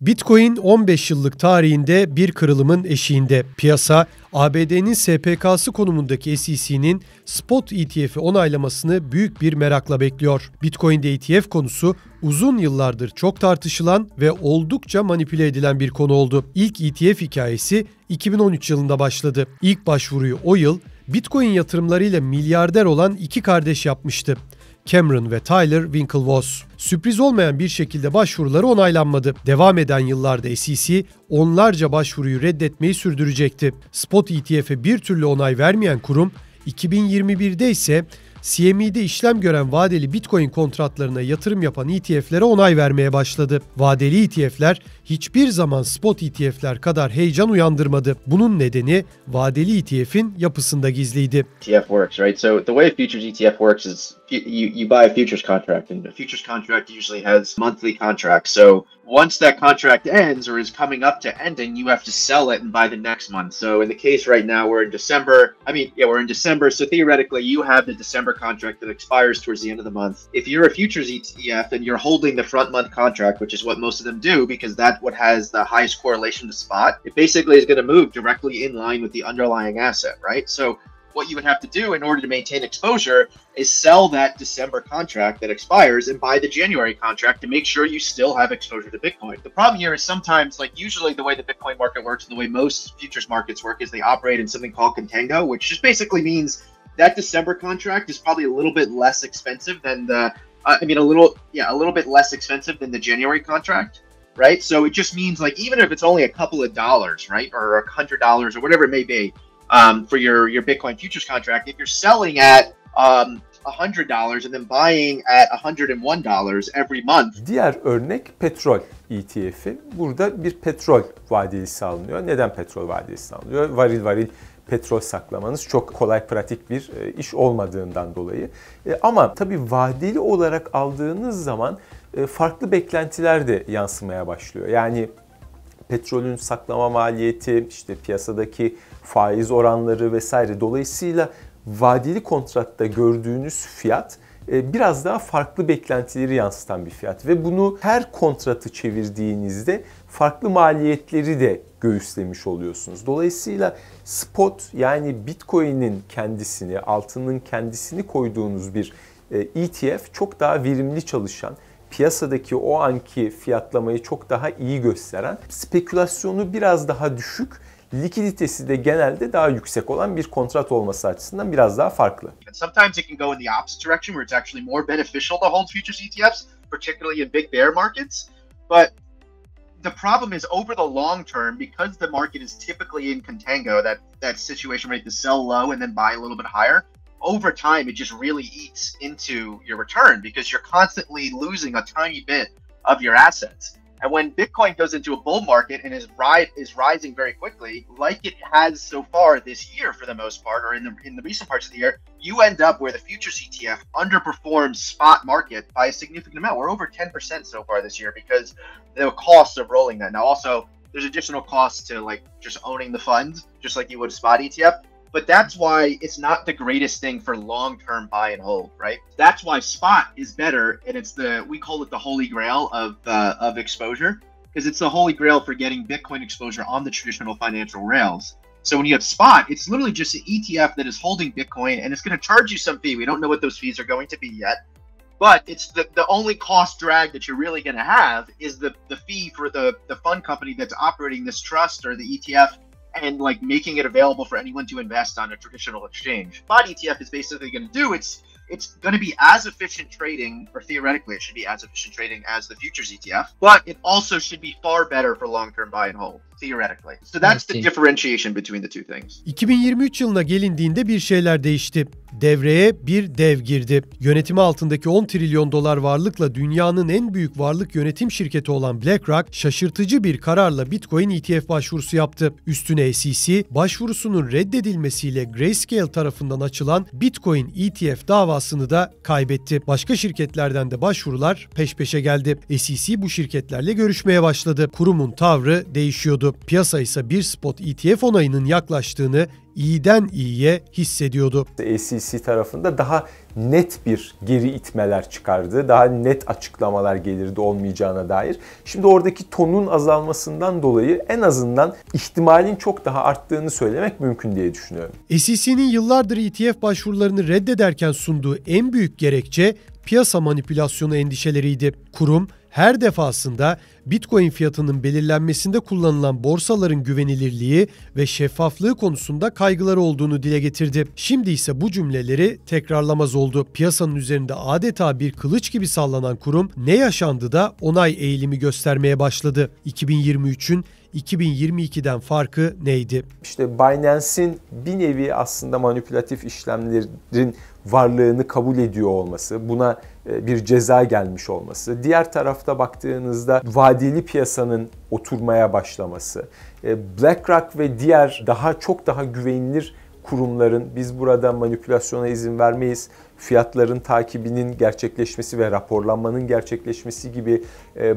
Bitcoin 15 yıllık tarihinde bir kırılımın eşiğinde. Piyasa, ABD'nin SPK'sı konumundaki SEC'nin spot ETF'i onaylamasını büyük bir merakla bekliyor. Bitcoin ETF konusu uzun yıllardır çok tartışılan ve oldukça manipüle edilen bir konu oldu. İlk ETF hikayesi 2013 yılında başladı. İlk başvuruyu o yıl Bitcoin yatırımlarıyla milyarder olan iki kardeş yapmıştı. Cameron ve Tyler Winklevoss. Sürpriz olmayan bir şekilde başvuruları onaylanmadı. Devam eden yıllarda SEC onlarca başvuruyu reddetmeyi sürdürecekti. Spot ETF'e bir türlü onay vermeyen kurum, 2021'de ise CME'de işlem gören vadeli Bitcoin kontratlarına yatırım yapan ETF'lere onay vermeye başladı. Vadeli ETF'ler hiçbir zaman spot ETF'ler kadar heyecan uyandırmadı. Bunun nedeni vadeli ETF'in yapısında gizliydi. ETF works, right? So the way a futures ETF works is you buy a futures contract, and a futures contract usually has monthly contracts. So once that contract ends or is coming up to ending, you have to sell it and buy the next month. So in the case right now, we're in December. We're in December. So theoretically, you have the December contract that expires towards the end of the month. If you're a futures ETF and you're holding the front month contract, which is what most of them do, because that's what has the highest correlation to spot, it basically is going to move directly in line with the underlying asset, right? So what you would have to do in order to maintain exposure is sell that December contract that expires and buy the January contract to make sure you still have exposure to Bitcoin. The problem here is sometimes, usually the way the Bitcoin market works and the way most futures markets work is they operate in something called contango, which just basically means that December contract is probably a little bit less expensive than a little bit less expensive than the January contract. Right? So it just means even if it's only a couple of dollars, right? Or $100 or whatever it may be, for your Bitcoin futures contract, if you're selling at $100 and then buying at $101 every month. Diğer örnek petrol ETF'i. Burada bir petrol vadelisi alınıyor. Neden petrol vadelisi alınıyor? Varil petrol saklamanız çok kolay, pratik bir iş olmadığından dolayı. Ama tabii vadeli olarak aldığınız zaman farklı beklentiler de yansımaya başlıyor. Yani petrolün saklama maliyeti, işte piyasadaki faiz oranları vesaire. Dolayısıyla vadeli kontratta gördüğünüz fiyat biraz daha farklı beklentileri yansıtan bir fiyat. Ve bunu her kontratı çevirdiğinizde farklı maliyetleri de göğüslemiş oluyorsunuz. Dolayısıyla spot, yani Bitcoin'in kendisini, altının kendisini koyduğunuz bir ETF çok daha verimli çalışan, piyasadaki o anki fiyatlamayı çok daha iyi gösteren, spekülasyonu biraz daha düşük, likiditesi de genelde daha yüksek olan bir kontrat olması açısından biraz daha farklı. Sometimes it can go in the opposite direction where it's actually more beneficial to hold futures ETFs, particularly in big bear markets. But the problem is over the long term, because the market is typically in contango, that situation rate to sell low and then buy a little bit higher. Over time, it just really eats into your return because you're constantly losing a tiny bit of your assets. And when Bitcoin goes into a bull market and is rising very quickly, like it has so far this year for the most part, or in the recent parts of the year, you end up where the futures ETF underperforms spot market by a significant amount. We're over 10% so far this year because the costs of rolling that. Now also, there's additional costs to just owning the fund, just like you would a spot ETF. But that's why it's not the greatest thing for long-term buy and hold, right? That's why spot is better, and we call it the holy grail of exposure, because it's the holy grail for getting Bitcoin exposure on the traditional financial rails. So when you have spot, it's literally just an ETF that is holding Bitcoin, and it's going to charge you some fee. We don't know what those fees are going to be yet, but it's the only cost drag that you're really going to have is the fee for the fund company that's operating this trust or the ETF, and making it available for anyone to invest on a traditional exchange. Spot ETF is basically going to do, it's going to be as efficient trading, or theoretically it should be as efficient trading as the futures ETF, but it also should be far better for long-term buy and hold, theoretically. So that's the differentiation between the two things. 2023 yılına gelindiğinde bir şeyler değişti. Devreye bir dev girdi. Yönetimi altındaki 10 trilyon dolar varlıkla dünyanın en büyük varlık yönetim şirketi olan BlackRock şaşırtıcı bir kararla Bitcoin ETF başvurusu yaptı. Üstüne SEC, başvurusunun reddedilmesiyle Grayscale tarafından açılan Bitcoin ETF davasını da kaybetti. Başka şirketlerden de başvurular peş peşe geldi. SEC bu şirketlerle görüşmeye başladı. Kurumun tavrı değişiyordu. bekliyordu. Piyasa ise bir spot ETF onayının yaklaştığını iyiden iyiye hissediyordu. SEC tarafında daha net bir geri itmeler çıkardı. Daha net açıklamalar gelirdi olmayacağına dair. Şimdi oradaki tonun azalmasından dolayı en azından ihtimalin çok daha arttığını söylemek mümkün diye düşünüyorum. SEC'nin yıllardır ETF başvurularını reddederken sunduğu en büyük gerekçe piyasa manipülasyonu endişeleriydi. Kurum her defasında Bitcoin fiyatının belirlenmesinde kullanılan borsaların güvenilirliği ve şeffaflığı konusunda kaygıları olduğunu dile getirdi. Şimdi ise bu cümleleri tekrarlamaz oldu. Piyasanın üzerinde adeta bir kılıç gibi sallanan kurum ne yaşandı da onay eğilimi göstermeye başladı. 2023'ün 2022'den farkı neydi? İşte Binance'in bir nevi aslında manipülatif işlemlerin varlığını kabul ediyor olması, buna bir ceza gelmiş olması, diğer tarafta baktığınızda vadeli piyasanın oturmaya başlaması, BlackRock ve diğer çok daha güvenilir kurumların biz burada manipülasyona izin vermeyiz, fiyatların takibinin gerçekleşmesi ve raporlanmanın gerçekleşmesi gibi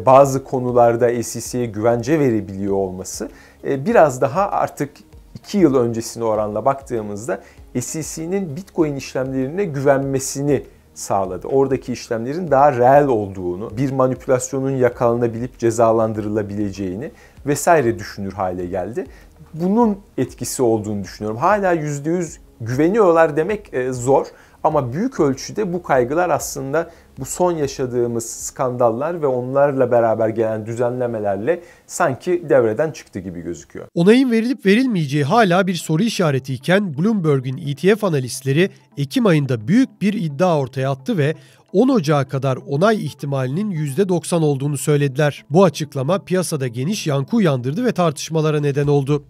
bazı konularda SEC'ye güvence verebiliyor olması biraz daha artık 2 yıl öncesine oranla baktığımızda SEC'nin Bitcoin işlemlerine güvenmesini sağladı. Oradaki işlemlerin daha reel olduğunu, bir manipülasyonun yakalanabilip cezalandırılabileceğini vesaire düşünür hale geldi. Bunun etkisi olduğunu düşünüyorum. Hala %100 güveniyorlar demek zor ama büyük ölçüde bu kaygılar aslında bu son yaşadığımız skandallar ve onlarla beraber gelen düzenlemelerle sanki devreden çıktı gibi gözüküyor. Onayın verilip verilmeyeceği hala bir soru işaretiyken Bloomberg'ün ETF analistleri Ekim ayında büyük bir iddia ortaya attı ve 10 Ocak'a kadar onay ihtimalinin %90 olduğunu söylediler. Bu açıklama piyasada geniş yankı uyandırdı ve tartışmalara neden oldu.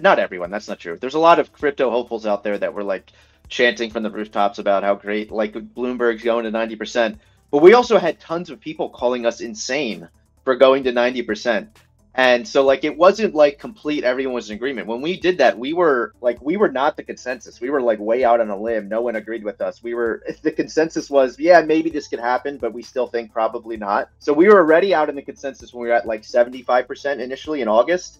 Not everyone, that's not true. There's a lot of crypto hopefuls out there that were like chanting from the rooftops about how great, like Bloomberg's going to 90%. But we also had tons of people calling us insane for going to 90%. And so like it wasn't like complete everyone was in agreement. When we did that, we were not the consensus. We were like way out on a limb. No one agreed with us. The consensus was, yeah, maybe this could happen, but we still think probably not. So we were already out in the consensus when we were at like 75% initially in August.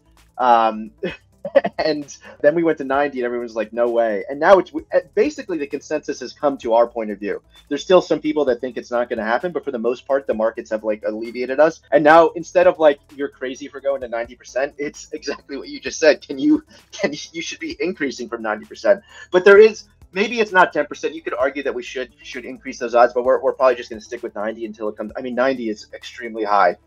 And then we went to 90 and everyone was like, no way. And now it's basically the consensus has come to our point of view. There's still some people that think it's not going to happen, but for the most part, the markets have like alleviated us. And now instead of like, you're crazy for going to 90%, it's exactly what you just said. You should be increasing from 90%. But there is, maybe it's not 10%. You could argue that we should increase those odds, but we're probably just going to stick with 90 until it comes. I mean, 90 is extremely high.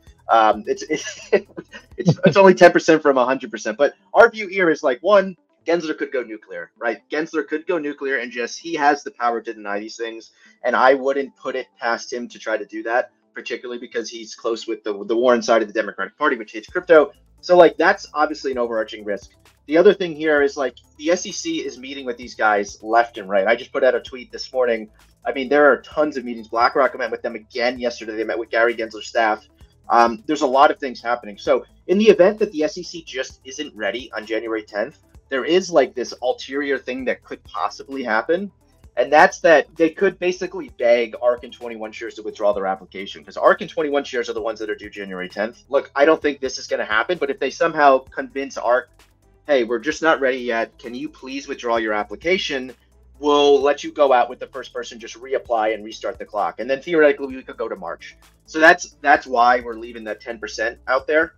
It's only 10% from 100%. But our view here is like, one, Gensler could go nuclear, right? Gensler could go nuclear and he has the power to deny these things. And I wouldn't put it past him to try to do that, particularly because he's close with the Warren side of the Democratic Party, which hates crypto. So like, that's obviously an overarching risk. The other thing here is like the SEC is meeting with these guys left and right. I just put out a tweet this morning. I mean, there are tons of meetings. BlackRock met with them again yesterday. They met with Gary Gensler's staff. There's a lot of things happening. So in the event that the SEC just isn't ready on January 10th, there is like this ulterior thing that could possibly happen. And that's that they could basically beg ARK and 21 shares to withdraw their application, because ARK and 21 shares are the ones that are due January 10th. Look, I don't think this is going to happen, but if they somehow convince ARK, hey, we're just not ready yet, can you please withdraw your application? We'll let you go out with the first person, just reapply and restart the clock. And then theoretically we could go to March. So that's why we're leaving that 10% out there.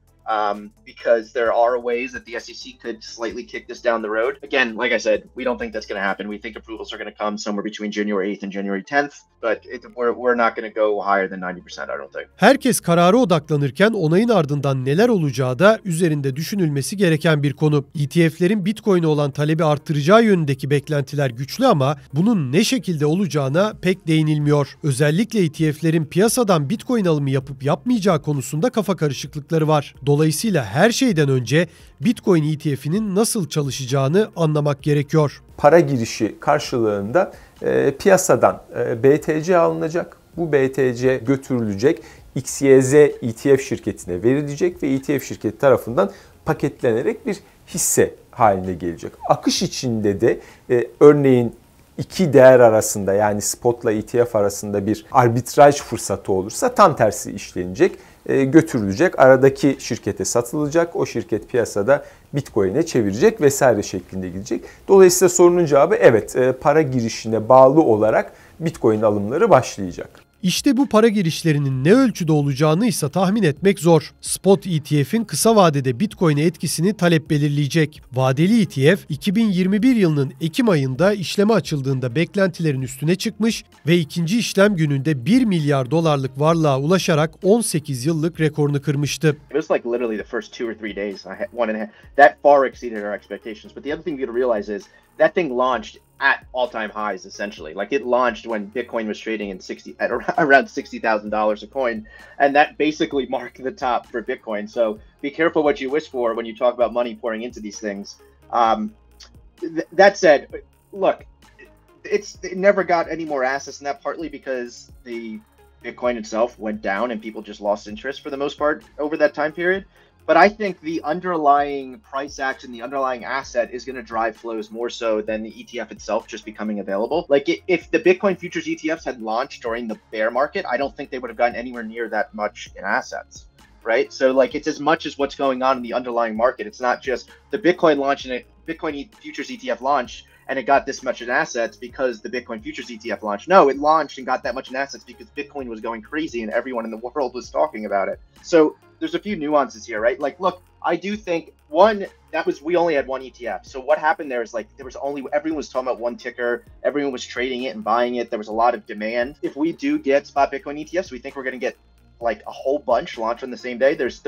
Because there are ways that the SEC could slightly kick this down the road. Again, like I said, we don't think that's going to happen. We think approvals are going to come somewhere between January 8th and January 10th. But we're not going to go higher than 90%, I don't think. Herkes karara odaklanırken onayın ardından neler olacağı da üzerinde düşünülmesi gereken bir konu. ETF'lerin Bitcoin'e olan talebi arttıracağı yönündeki beklentiler güçlü ama bunun ne şekilde olacağına pek değinilmiyor. Özellikle ETF'lerin piyasadan Bitcoin alımı yapıp yapmayacağı konusunda kafa karışıklıkları var. Dolayısıyla her şeyden önce Bitcoin ETF'inin nasıl çalışacağını anlamak gerekiyor. Para girişi karşılığında piyasadan BTC alınacak. Bu BTC götürülecek XYZ ETF şirketine verilecek ve ETF şirketi tarafından paketlenerek bir hisse haline gelecek. Akış içinde de örneğin iki değer arasında, yani spotla ETF arasında bir arbitraj fırsatı olursa tam tersi işlenecek. götürülecek. Aradaki şirkete satılacak. O şirket piyasada Bitcoin'e çevirecek vesaire şeklinde gidecek. Dolayısıyla sorunun cevabı evet, para girişine bağlı olarak Bitcoin alımları başlayacak. İşte bu para girişlerinin ne ölçüde olacağını ise tahmin etmek zor. Spot ETF'in kısa vadede Bitcoin'e etkisini talep belirleyecek. Vadeli ETF 2021 yılının Ekim ayında işleme açıldığında beklentilerin üstüne çıkmış ve ikinci işlem gününde 1 milyar dolarlık varlığa ulaşarak 18 yıllık rekorunu kırmıştı. It was like literally the first 2 or 3 days. That far exceeded our expectations. But the other thing you got to realize is that thing launched at all-time highs, essentially. Like, it launched when Bitcoin was trading at around $60,000 a coin, and that basically marked the top for Bitcoin. So be careful what you wish for when you talk about money pouring into these things. That said, look, it never got any more assets than that, partly because the Bitcoin itself went down and people just lost interest for the most part over that time period. But I think the underlying price action, the underlying asset is going to drive flows more so than the ETF itself just becoming available. Like, if the Bitcoin futures ETFs had launched during the bear market, I don't think they would have gotten anywhere near that much in assets, right? So, like, it's as much as what's going on in the underlying market. It's not just the Bitcoin launch and Bitcoin futures ETF launch and it got this much in assets because the Bitcoin futures ETF launched. No, it launched and got that much in assets because Bitcoin was going crazy and everyone in the world was talking about it. So there's a few nuances here, right? Like, look, I do think we only had one ETF. So what happened there is, like, everyone was talking about one ticker. Everyone was trading it and buying it. There was a lot of demand. If we do get spot Bitcoin ETFs, we think we're going to get like a whole bunch launched on the same day. There's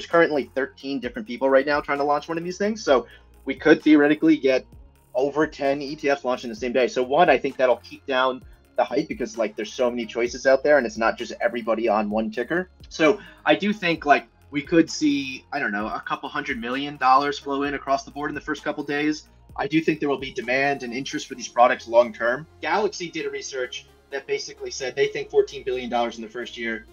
currently 13 different people right now trying to launch one of these things. So we could theoretically get over 10 ETFs launched in the same day. So one, I think that'll keep down the hype because, like, there's so many choices out there and it's not just everybody on one ticker. So I do think, like, we could see, I don't know, a couple $100 million flow in across the board in the first couple days. I do think there will be demand and interest for these products long term. Galaxy did a research that basically said they think $14 billion in the first year.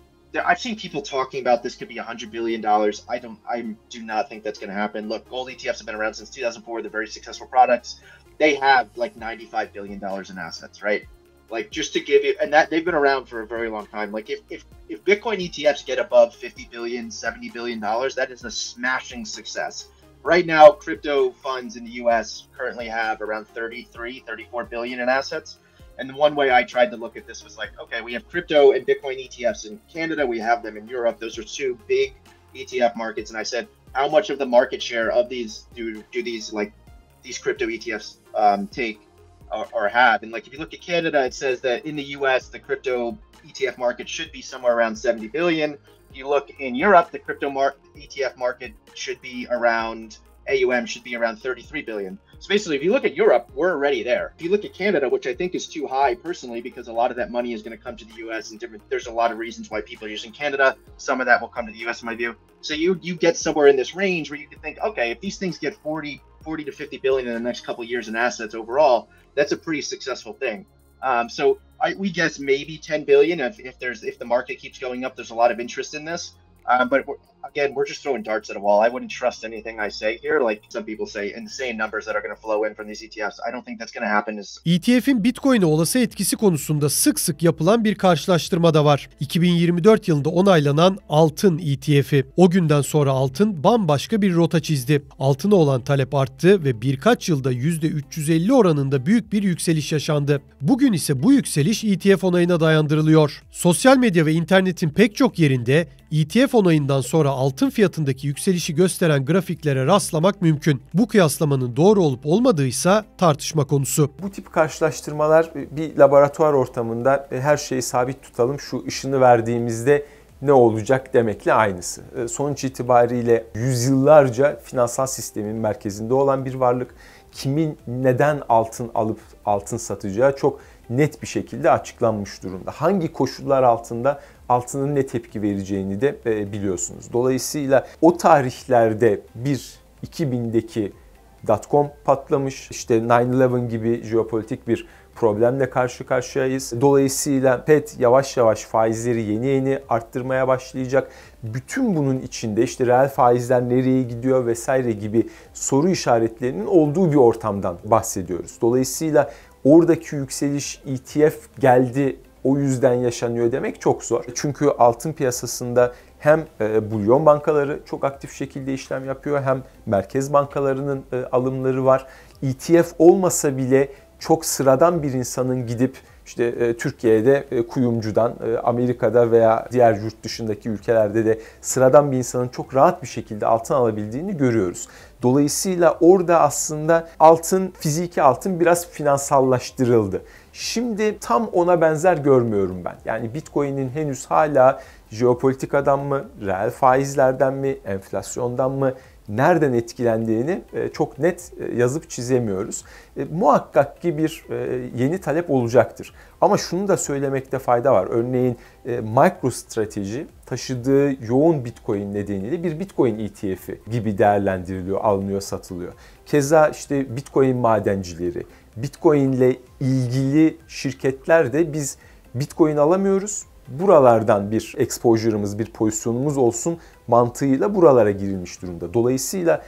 I've seen people talking about this could be $100 billion. I do not think that's going to happen. Look, gold ETFs have been around since 2004. They're very successful products. They have like $95 billion in assets, right? Like, just to give you, and that they've been around for a very long time. Like, if Bitcoin ETFs get above $50 billion, $70 billion, that is a smashing success. Right now, crypto funds in the US currently have around 34 billion in assets. And the one way I tried to look at this was like, okay, we have crypto and Bitcoin ETFs in Canada. We have them in Europe. Those are two big ETF markets. And I said, how much of the market share of these do these crypto ETFs take or have? And like, if you look at Canada, it says that in the US, the crypto ETF market should be somewhere around 70 billion. If you look in Europe, the crypto ETF market should be around, AUM should be around 33 billion. So basically, if you look at Europe, we're already there. If you look at Canada, which I think is too high personally, because a lot of that money is going to come to the US and there's a lot of reasons why people are using Canada. Some of that will come to the US in my view. So you get somewhere in this range where you can think, okay, if these things get 40 to 50 billion in the next couple of years in assets overall, that's a pretty successful thing. So we guess maybe 10 billion if the market keeps going up. There's a lot of interest in this. But we're just throwing darts at a wall. I wouldn't trust anything I say here. Like some people say, insane numbers that are going to flow in from these ETFs. I don't think that's going to happen. ETF'in Bitcoin'e olası etkisi konusunda sık sık yapılan bir karşılaştırma da var. 2024 yılında onaylanan Altın ETF'i. O günden sonra altın bambaşka bir rota çizdi. Altına olan talep arttı ve birkaç yılda %350 oranında büyük bir yükseliş yaşandı. Bugün ise bu yükseliş ETF onayına dayandırılıyor. Sosyal medya ve internetin pek çok yerinde ETF onayından sonra altın fiyatındaki yükselişi gösteren grafiklere rastlamak mümkün. Bu kıyaslamanın doğru olup olmadığıysa tartışma konusu. Bu tip karşılaştırmalar bir laboratuvar ortamında her şeyi sabit tutalım, şu ışını verdiğimizde ne olacak demekle aynısı. Sonuç itibariyle yüzyıllarca finansal sistemin merkezinde olan bir varlık, kimin neden altın alıp altın satacağı çok net bir şekilde açıklanmış durumda. Hangi koşullar altında altının ne tepki vereceğini de biliyorsunuz. Dolayısıyla o tarihlerde 2000'deki .com patlamış, işte 9/11 gibi jeopolitik bir problemle karşı karşıyayız. Dolayısıyla FED yavaş yavaş faizleri yeni arttırmaya başlayacak. Bütün bunun içinde işte reel faizler nereye gidiyor vesaire gibi soru işaretlerinin olduğu bir ortamdan bahsediyoruz. Dolayısıyla oradaki yükseliş ETF geldi, o yüzden yaşanıyor demek çok zor. Çünkü altın piyasasında hem bulyon bankaları çok aktif şekilde işlem yapıyor, hem merkez bankalarının alımları var. ETF olmasa bile çok sıradan bir insanın gidip işte Türkiye'de kuyumcudan, Amerika'da veya diğer yurt dışındaki ülkelerde de sıradan bir insanın çok rahat bir şekilde altın alabildiğini görüyoruz. Dolayısıyla orada aslında altın, fiziki altın biraz finansallaştırıldı. Şimdi tam ona benzer görmüyorum ben. Yani Bitcoin'in henüz hala jeopolitikadan mı, reel faizlerden mi, enflasyondan mı, nereden etkilendiğini çok net yazıp çizemiyoruz. Muhakkak ki bir yeni talep olacaktır. Ama şunu da söylemekte fayda var. Örneğin MicroStrategy taşıdığı yoğun Bitcoin nedeniyle bir Bitcoin ETF'i gibi değerlendiriliyor, alınıyor, satılıyor. Keza işte Bitcoin madencileri, Bitcoin ile ilgili şirketler de biz Bitcoin alamıyoruz, buralardan bir exposure'ımız, bir pozisyonumuz olsun mantığıyla buralara girilmiş durumda. Dolayısıyla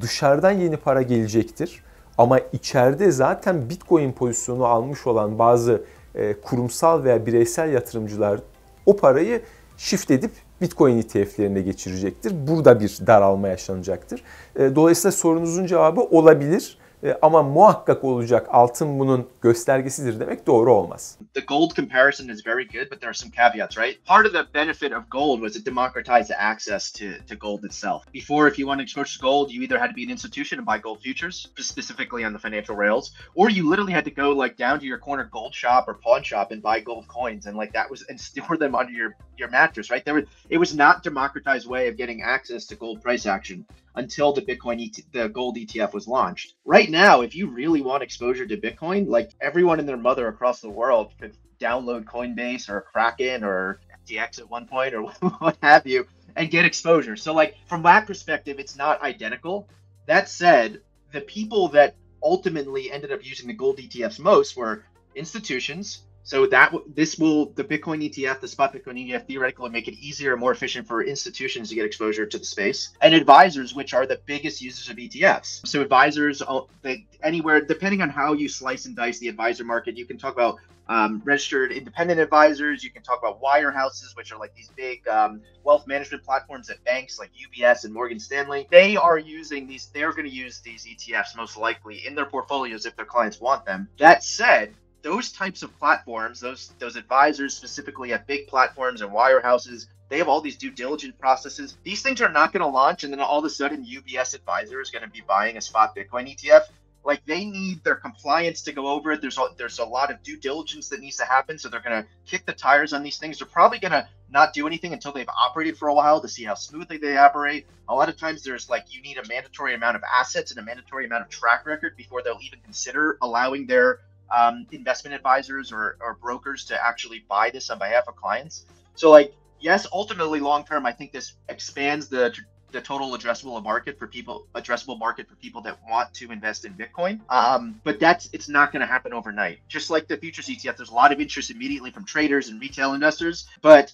dışarıdan yeni para gelecektir. Ama içeride zaten Bitcoin pozisyonu almış olan bazı kurumsal veya bireysel yatırımcılar o parayı shift edip Bitcoin ETF'lerine geçirecektir. Burada bir daralma yaşanacaktır. Dolayısıyla sorunuzun cevabı olabilir. Ama muhakkak olacak, altın bunun göstergesidir demek doğru olmaz. The gold comparison is very good, but there are some caveats, right? Part of the benefit of gold was it democratized the access to gold itself. Before, if you wanted exposure to gold, you either had to be an institution and buy gold futures, specifically on the financial rails, or you literally had to go like down to your corner gold shop or pawn shop and buy gold coins and like that was and store them under your mattress, right? It was not democratized way of getting access to gold price action until the gold ETF was launched. Right now, if you really want exposure to Bitcoin, like everyone and their mother across the world could download Coinbase or Kraken or FTX at one point or what have you and get exposure. So like from that perspective, it's not identical. That said, the people that ultimately ended up using the gold ETFs most were institutions. So the Bitcoin ETF, the spot Bitcoin ETF theoretically make it easier and more efficient for institutions to get exposure to the space, and advisors, which are the biggest users of ETFs. So advisors, anywhere, depending on how you slice and dice the advisor market, you can talk about registered independent advisors. You can talk about wirehouses, which are like these big wealth management platforms at banks like UBS and Morgan Stanley. They're going to use these ETFs most likely in their portfolios if their clients want them. That said, those types of platforms, those advisors specifically at big platforms and wirehouses, they have all these due diligence processes. These things are not going to launch and then all of a sudden UBS advisor is going to be buying a spot Bitcoin ETF. Like they need their compliance to go over it. There's a lot of due diligence that needs to happen. So they're going to kick the tires on these things. They're probably going to not do anything until they've operated for a while to see how smoothly they operate. A lot of times there's like, you need a mandatory amount of assets and a mandatory amount of track record before they'll even consider allowing their investment advisors or brokers to actually buy this on behalf of clients. So like, yes, ultimately long term, I think this expands the total addressable market for people that want to invest in Bitcoin. But it's not going to happen overnight. Just like the futures ETF, there's a lot of interest immediately from traders and retail investors, but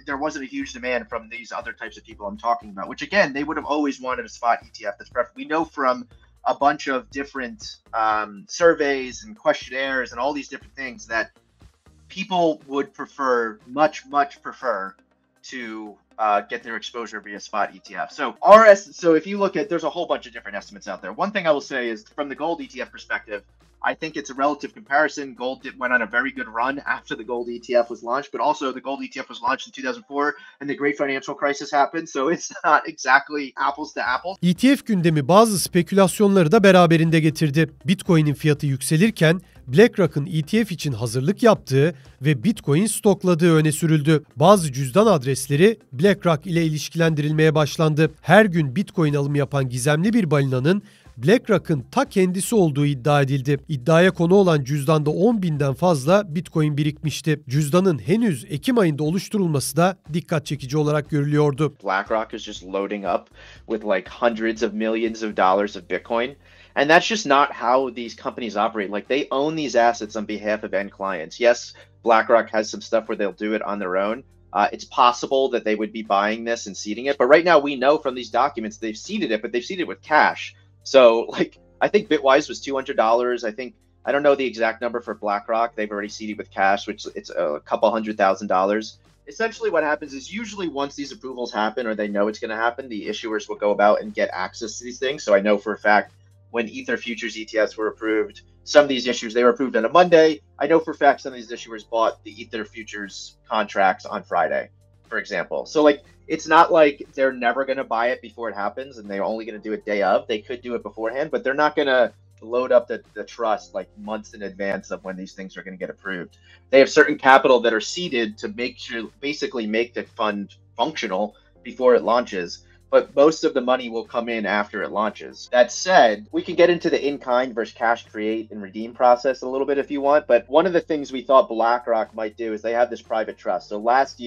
there wasn't a huge demand from these other types of people I'm talking about, which again, they would have always wanted a spot ETF that's preferred. We know from a bunch of different surveys and questionnaires and all these different things that people would much prefer to get their exposure via spot ETF. So if you look at, there's a whole bunch of different estimates out there. One thing I will say is from the gold ETF perspective, I think it's a relative comparison. Gold went on a very good run after the gold ETF was launched, but also the gold ETF was launched in 2004 and the great financial crisis happened. So it's not exactly apples to apples. ETF gündemi bazı spekülasyonları da beraberinde getirdi. Bitcoin'in fiyatı yükselirken BlackRock'ın ETF için hazırlık yaptığı ve Bitcoin stokladığı öne sürüldü. Bazı cüzdan adresleri BlackRock ile ilişkilendirilmeye başlandı. Her gün Bitcoin alımı yapan gizemli bir balinanın BlackRock'ın ta kendisi olduğu iddia edildi. İddiaya konu olan cüzdanda 10.000'den fazla Bitcoin birikmişti. Cüzdanın henüz Ekim ayında oluşturulması da dikkat çekici olarak görülüyordu. BlackRock is just loading up with like hundreds of millions of dollars of Bitcoin. And that's just not how these companies operate. Like they own these assets on behalf of end clients. Yes, BlackRock has some stuff where they'll do it on their own. It's possible that they would be buying this and seeding it. But right now we know from these documents they've seeded it, but they've seeded it with cash. So like I think Bitwise was $200. I don't know the exact number for BlackRock. They've already seeded with cash, which it's a couple $100,000. essentially what happens is usually once these approvals happen or they know it's going to happen, the issuers will go about and get access to these things. So I know for a fact when Ether futures ETFs were approved, some of these issuers, they were approved on a Monday. I know for a fact some of these issuers bought the Ether futures contracts on Friday, for example. So like, it's not like they're never going to buy it before it happens and they're only going to do it day of. They could do it beforehand, but they're not going to load up the trust like months in advance of when these things are going to get approved. They have certain capital that are seeded to make sure, basically make the fund functional before it launches. But most of the money will come in after it launches. That said, we can get into the in-kind versus cash create and redeem process a little bit if you want. But one of the things we thought BlackRock might do is they have this private trust. So last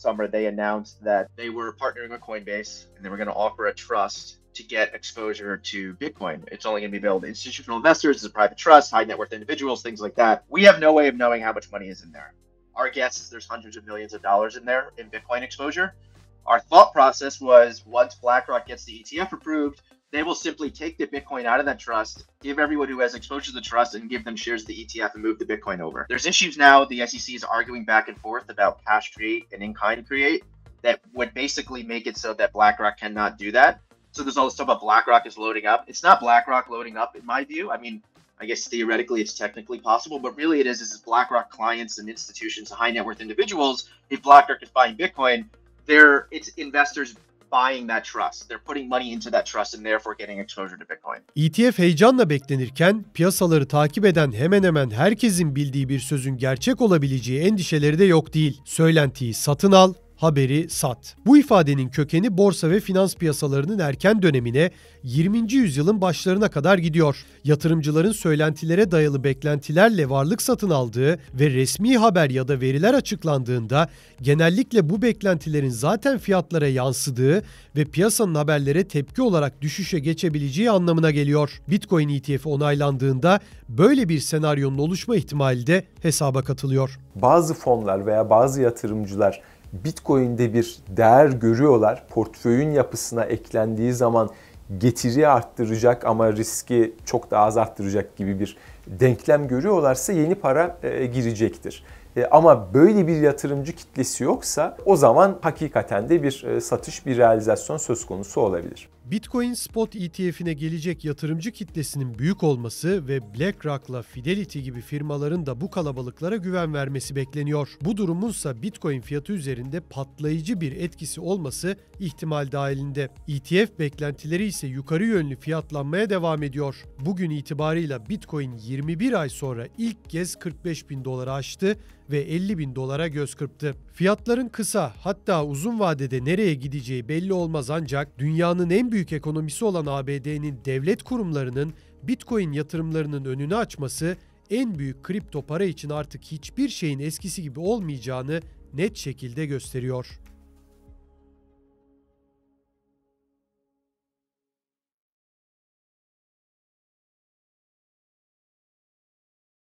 summer, they announced that they were partnering with Coinbase and they were going to offer a trust to get exposure to Bitcoin. It's only going to be available to institutional investors, as a private trust, high net worth individuals, things like that. We have no way of knowing how much money is in there. Our guess is there's hundreds of millions of dollars in there in Bitcoin exposure. Our thought process was once BlackRock gets the ETF approved, they will simply take the Bitcoin out of that trust, give everyone who has exposure to the trust and give them shares of the ETF and move the Bitcoin over. There's issues now. The SEC is arguing back and forth about cash create and in-kind create that would basically make it so that BlackRock cannot do that. So there's all this stuff about BlackRock is loading up. It's not BlackRock loading up in my view. I mean, I guess theoretically it's technically possible, but really it is BlackRock clients and institutions, high net worth individuals. If BlackRock is buying Bitcoin, it's investors buying that trust. They're putting money into that trust and therefore getting exposure to Bitcoin. ETF heyecanla beklenirken piyasaları takip eden hemen hemen herkesin bildiği bir sözün gerçek olabileceği endişeleri de yok değil. Söylentiyi satın al, haberi sat. Bu ifadenin kökeni borsa ve finans piyasalarının erken dönemine 20. yüzyılın başlarına kadar gidiyor. Yatırımcıların söylentilere dayalı beklentilerle varlık satın aldığı ve resmi haber ya da veriler açıklandığında genellikle bu beklentilerin zaten fiyatlara yansıdığı ve piyasanın haberlere tepki olarak düşüşe geçebileceği anlamına geliyor. Bitcoin ETF onaylandığında böyle bir senaryonun oluşma ihtimali de hesaba katılıyor. Bazı fonlar veya bazı yatırımcılar Bitcoin'de bir değer görüyorlar. Portföyün yapısına eklendiği zaman getiri arttıracak ama riski çok daha az arttıracak gibi bir denklem görüyorlarsa yeni para girecektir. Ama böyle bir yatırımcı kitlesi yoksa o zaman hakikaten de bir satış, bir realizasyon söz konusu olabilir. Bitcoin Spot ETF'ine gelecek yatırımcı kitlesinin büyük olması ve BlackRock'la Fidelity gibi firmaların da bu kalabalıklara güven vermesi bekleniyor. Bu durumunsa Bitcoin fiyatı üzerinde patlayıcı bir etkisi olması ihtimal dahilinde. ETF beklentileri ise yukarı yönlü fiyatlanmaya devam ediyor. Bugün itibarıyla Bitcoin 21 ay sonra ilk kez 45.000 doları aştı ve 50.000 dolara göz kırptı. Fiyatların kısa hatta uzun vadede nereye gideceği belli olmaz ancak dünyanın en büyük ekonomisi olan ABD'nin devlet kurumlarının Bitcoin yatırımlarının önünü açması en büyük kripto para için artık hiçbir şeyin eskisi gibi olmayacağını net şekilde gösteriyor.